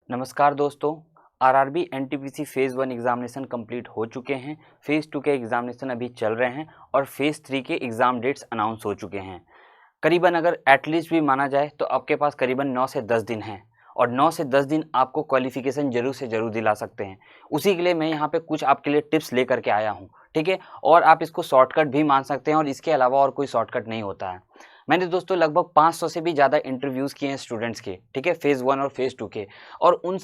नमस्कार दोस्तों। RRB NTPC phase 1 examination complete हो चुके हैं। फेज़ 2 के एग्जामिनेशन अभी चल रहे हैं और फेज़ 3 के एग्ज़ाम डेट्स अनाउंस हो चुके हैं। करीबन अगर एटलीस्ट भी माना जाए तो आपके पास करीबन 9 से 10 दिन हैं और 9 से 10 दिन आपको क्वालिफिकेशन ज़रूर से ज़रूर दिला सकते हैं। उसी के लिए मैं यहाँ पे कुछ आपके लिए टिप्स लेकर के आया हूँ, ठीक है? और आप इसको शॉर्टकट भी मान सकते हैं और इसके अलावा और कोई शॉर्टकट नहीं होता है। मैंने दोस्तों लगभग 500 से भी ज़्यादा इंटरव्यूज़ किए हैं स्टूडेंट्स के, ठीक है? फेज़ 1 और फेज़ 2 के, और उन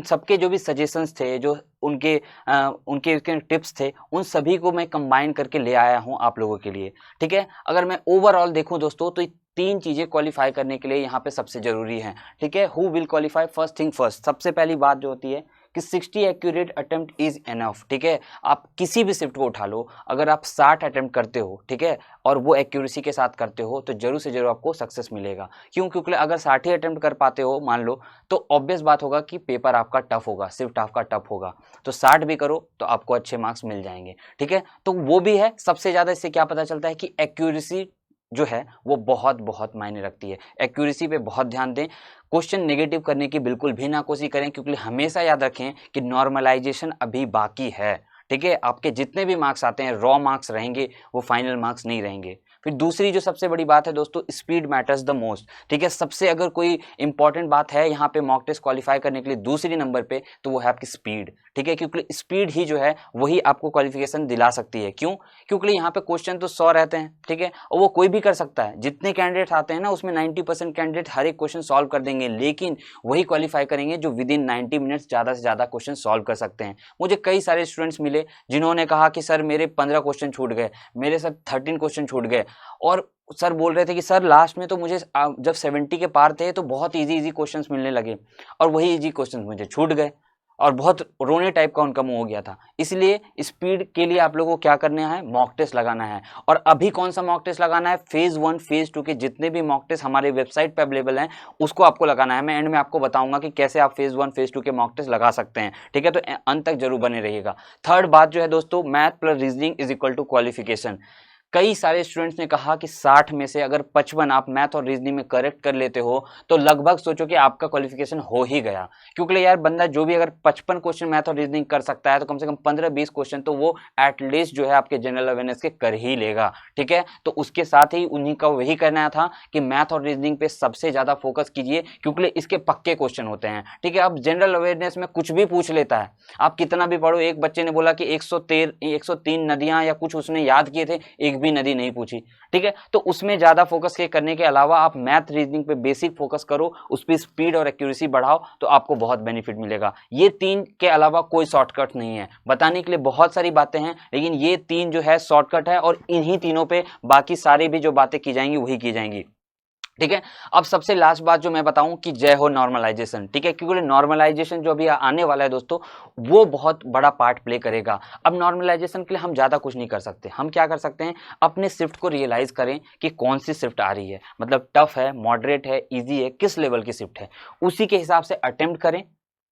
सबके जो भी सजेशंस थे, जो उनके टिप्स थे, उन सभी को मैं कंबाइन करके ले आया हूँ आप लोगों के लिए, ठीक है? अगर मैं ओवरऑल देखूँ दोस्तों तो 3 चीज़ें क्वालीफाई करने के लिए यहाँ पे सबसे ज़रूरी हैं, ठीक है? Who will qualify? First thing first, सबसे पहली बात जो होती है कि 60 एक्यूरेट अटेम्प्ट इज़ एनफ, ठीक है? आप किसी भी शिफ्ट को उठा लो, अगर आप 60 अटेम्प्ट करते हो, ठीक है? और वो एक्यूरेसी के साथ करते हो तो ज़रूर से ज़रूर आपको सक्सेस मिलेगा। क्यों? क्योंकि अगर 60 ही अटेम्प्ट कर पाते हो मान लो, तो ऑब्वियस बात होगा कि पेपर आपका टफ होगा, शिफ्ट आपका टफ होगा। तो 60 भी करो तो आपको अच्छे मार्क्स मिल जाएंगे, ठीक है? तो वो भी है। सबसे ज़्यादा इससे क्या पता चलता है कि एक्यूरेसी जो है वो बहुत बहुत मायने रखती है। एक्यूरेसी पे बहुत ध्यान दें। क्वेश्चन नेगेटिव करने की बिल्कुल भी ना कोशिश करें, क्योंकि हमेशा याद रखें कि नॉर्मलाइजेशन अभी बाकी है, ठीक है? आपके जितने भी मार्क्स आते हैं रॉ मार्क्स रहेंगे, वो फाइनल मार्क्स नहीं रहेंगे। फिर दूसरी जो सबसे बड़ी बात है दोस्तों, स्पीड मैटर्स द मोस्ट, ठीक है? सबसे अगर कोई इंपॉर्टेंट बात है यहाँ पे मॉक टेस्ट क्वालिफाई करने के लिए दूसरी नंबर पे, तो वो है आपकी स्पीड, ठीक है? क्योंकि स्पीड ही जो है वही आपको क्वालिफिकेशन दिला सकती है। क्यों? क्योंकि यहाँ पे क्वेश्चन तो 100 रहते हैं, ठीक है? और वो कोई भी कर सकता है। जितने कैंडिडेट आते हैं ना, उसमें 90% कैंडिडेट हर एक क्वेश्चन सॉल्व कर देंगे, लेकिन वही क्वालिफाई करेंगे जो विद इन 90 मिनट्स ज़्यादा से ज़्यादा क्वेश्चन सॉल्व कर सकते हैं। मुझे कई सारे स्टूडेंट्स मिले जिन्होंने कहा कि सर मेरे 15 क्वेश्चन छूट गए, मेरे सर 13 क्वेश्चन छूट गए, और सर बोल रहे थे कि सर लास्ट में तो मुझे जब 70 के पार थे तो बहुत इजी क्वेश्चंस मिलने लगे और वही इजी क्वेश्चंस मुझे छूट गए और बहुत रोने टाइप का उनका मुंह हो गया था। इसलिए स्पीड के लिए आप लोगों को क्या करना है? मॉक टेस्ट लगाना है। और अभी कौन सा मॉक टेस्ट लगाना है? फेज़ 1 फेज़ 2 के जितने भी मॉक टेस्ट हमारे वेबसाइट पे अवेलेबल हैं, उसको आपको लगाना है। मैं एंड में आपको बताऊंगा कि कैसे आप फेज़ 1 फेज़ 2 के मॉक टेस्ट लगा सकते हैं, ठीक है? तो अंत तक जरूर बने रहिएगा। थर्ड बात जो है दोस्तों, math plus reasoning is equal to qualification. कई सारे स्टूडेंट्स ने कहा कि 60 में से अगर 55 आप मैथ और रीजनिंग में करेक्ट कर लेते हो तो लगभग सोचो कि आपका क्वालिफिकेशन हो ही गया। क्योंकि यार बंदा जो भी अगर 55 क्वेश्चन मैथ और रीजनिंग कर सकता है तो कम से कम 15-20 क्वेश्चन तो वो एटलीस्ट जो है आपके जनरल अवेयरनेस के कर ही लेगा, ठीक है? तो उसके साथ ही उन्हीं का वही कहना था कि मैथ और रीजनिंग पे सबसे ज्यादा फोकस कीजिए, क्योंकि इसके पक्के क्वेश्चन होते हैं, ठीक है? अब जनरल अवेयरनेस में कुछ भी पूछ लेता है, आप कितना भी पढ़ो। एक बच्चे ने बोला कि 103 नदियां या कुछ उसने याद किए थे, एक भी नदी नहीं पूछी, ठीक है? तो उसमें ज्यादा फोकस करने के अलावा आप मैथ रीजनिंग पे बेसिक फोकस करो, उस पर स्पीड और एक्यूरेसी बढ़ाओ, तो आपको बहुत बेनिफिट मिलेगा। ये 3 के अलावा कोई शॉर्टकट नहीं है। बताने के लिए बहुत सारी बातें हैं, लेकिन ये 3 जो है शॉर्टकट है, और इन्हीं तीनों पे बाकी सारी भी जो बातें की जाएंगी वही की जाएंगी, ठीक है? अब सबसे लास्ट बात जो मैं बताऊं कि जय हो नॉर्मलाइजेशन, ठीक है? क्योंकि नॉर्मलाइजेशन जो अभी आने वाला है दोस्तों, वो बहुत बड़ा पार्ट प्ले करेगा। अब नॉर्मलाइजेशन के लिए हम ज़्यादा कुछ नहीं कर सकते। हम क्या कर सकते हैं? अपने शिफ्ट को रियलाइज करें कि कौन सी शिफ्ट आ रही है, मतलब टफ है, मॉडरेट है, ईजी है, किस लेवल की शिफ्ट है, उसी के हिसाब से अटेम्प्ट करें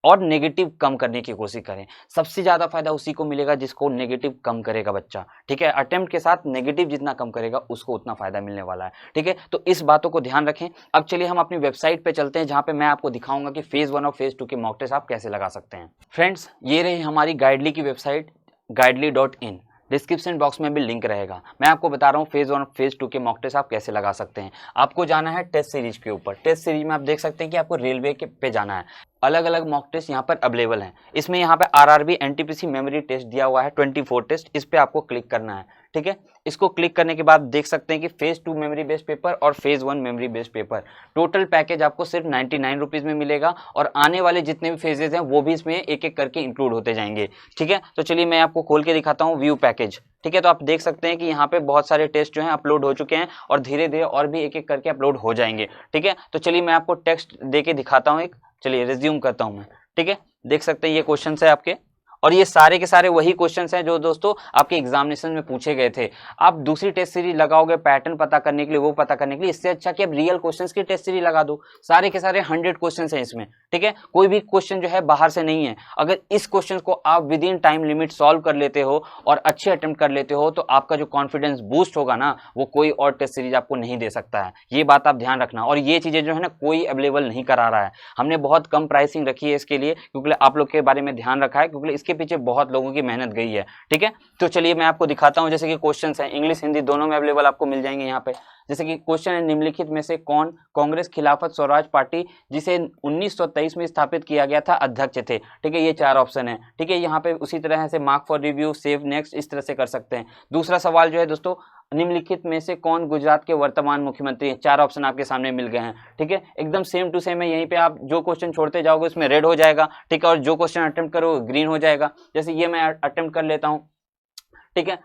और नेगेटिव कम करने की कोशिश करें। सबसे ज़्यादा फायदा उसी को मिलेगा जिसको नेगेटिव कम करेगा बच्चा, ठीक है? अटेम्प्ट के साथ नेगेटिव जितना कम करेगा उसको उतना फायदा मिलने वाला है, ठीक है? तो इस बातों को ध्यान रखें। अब चलिए हम अपनी वेबसाइट पे चलते हैं, जहां पे मैं आपको दिखाऊंगा कि फेज़ 1 और फेज़ 2 के मॉक टेस्ट आप कैसे लगा सकते हैं। फ्रेंड्स, ये रही हमारी गाइडली की वेबसाइट gaidely.in। डिस्क्रिप्शन बॉक्स में भी लिंक रहेगा। मैं आपको बता रहा हूँ फेज़ 1 फेज़ 2 के मॉक टेस्ट आप कैसे लगा सकते हैं। आपको जाना है टेस्ट सीरीज के ऊपर। टेस्ट सीरीज में आप देख सकते हैं कि आपको रेलवे के पे जाना है। अलग अलग मॉक टेस्ट यहाँ पर अवेलेबल हैं। इसमें यहाँ पे आरआरबी एनटीपीसी मेमोरी टेस्ट दिया हुआ है 24 टेस्ट, इस पे आपको क्लिक करना है, ठीक है? इसको क्लिक करने के बाद देख सकते हैं कि फेज़ 2 मेमोरी बेस्ड पेपर और phase 1 memory based paper, total package आपको सिर्फ 99 रुपीज़ में मिलेगा, और आने वाले जितने भी फेजेज हैं वो भी इसमें एक एक करके इंक्लूड होते जाएंगे, ठीक है? तो चलिए मैं आपको खोल के दिखाता हूँ व्यू पैकेज, ठीक है? तो आप देख सकते हैं कि यहाँ पे बहुत सारे टेस्ट जो हैं अपलोड हो चुके हैं और धीरे धीरे और भी एक एक करके अपलोड हो जाएंगे, ठीक है? तो चलिए मैं आपको टेक्स्ट दे के दिखाता हूँ एक। चलिए रिज्यूम करता हूँ मैं, ठीक है? देख सकते हैं ये क्वेश्चन है आपके, और ये सारे के सारे वही क्वेश्चंस हैं जो दोस्तों आपके एग्जामिनेशन में पूछे गए थे। आप दूसरी टेस्ट सीरीज लगाओगे पैटर्न पता करने के लिए, वो पता करने के लिए, इससे अच्छा कि आप रियल क्वेश्चंस की टेस्ट सीरीज लगा दो। सारे के सारे 100 क्वेश्चंस हैं इसमें, ठीक है, कोई भी क्वेश्चन जो है बाहर से नहीं है। अगर इस क्वेश्चन को आप with in time limit solve कर लेते हो और अच्छे अटेम्प्ट कर लेते हो तो आपका जो कॉन्फिडेंस बूस्ट होगा ना, वो कोई और टेस्ट सीरीज आपको नहीं दे सकता है। ये बात आप ध्यान रखना। और ये चीजें जो है ना कोई अवेलेबल नहीं करा रहा है, हमने बहुत कम प्राइसिंग रखी है इसके लिए, क्योंकि आप लोग के बारे में ध्यान रखा है, क्योंकि इसके पीछे बहुत लोगों की मेहनत गई है, ठीक है। तो चलिए मैं आपको दिखाता हूं, जैसे कि क्वेश्चंस हैं इंग्लिश हिंदी दोनों में अवेलेबल आपको मिल जाएंगे यहाँ पे। जैसे कि क्वेश्चन है, निम्नलिखित में से कौन कांग्रेस खिलाफत स्वराज पार्टी जिसे 1923 में स्थापित किया गया था अध्यक्ष थे, ठीक है। ये 4 ऑप्शन है, ठीक है। यहाँ पे उसी तरह से mark for review, save next, इस तरह से कर सकते हैं। दूसरा सवाल जो है दोस्तों, निम्नलिखित में से कौन गुजरात के वर्तमान मुख्यमंत्री हैं, 4 ऑप्शन आपके सामने मिल गए हैं, ठीक है। एकदम सेम टू सेम है, यहीं पे आप जो क्वेश्चन छोड़ते जाओगे उसमें रेड हो जाएगा, ठीक है, और जो क्वेश्चन अटेम्प्ट करोगे ग्रीन हो जाएगा। जैसे ये मैं अटेम्प्ट कर लेता हूँ, ठीक है,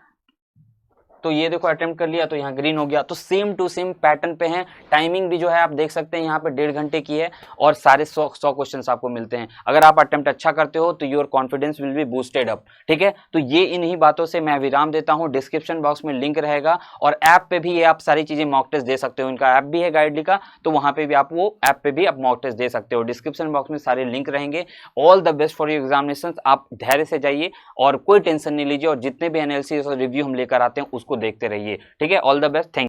तो ये देखो अटेम्प्ट कर लिया तो यहाँ ग्रीन हो गया। तो सेम टू सेम पैटर्न पे है। टाइमिंग भी जो है आप देख सकते हैं यहाँ पे 1.5 घंटे की है और सारे 100 क्वेश्चंस आपको मिलते हैं। अगर आप अटेम्प्ट अच्छा करते हो तो your confidence will be boosted up, ठीक है। तो ये इन्हीं बातों से मैं विराम देता हूँ। डिस्क्रिप्शन बॉक्स में लिंक रहेगा और ऐप पे भी ये आप सारी चीजें मॉक टेस्ट दे सकते हो। इनका ऐप भी है गाइडली का, तो वहां पे भी आप वो ऐप पे भी आप मॉक टेस्ट दे सकते हो। डिस्क्रिप्शन बॉक्स में सारे लिंक रहेंगे। All the best for your examination. आप धैर्य से जाइए और कोई टेंशन नहीं लीजिए, और जितने भी एनालिसिस और रिव्यू हम लेकर आते हैं उसको देखते रहिए, ठीक है। All the best, thank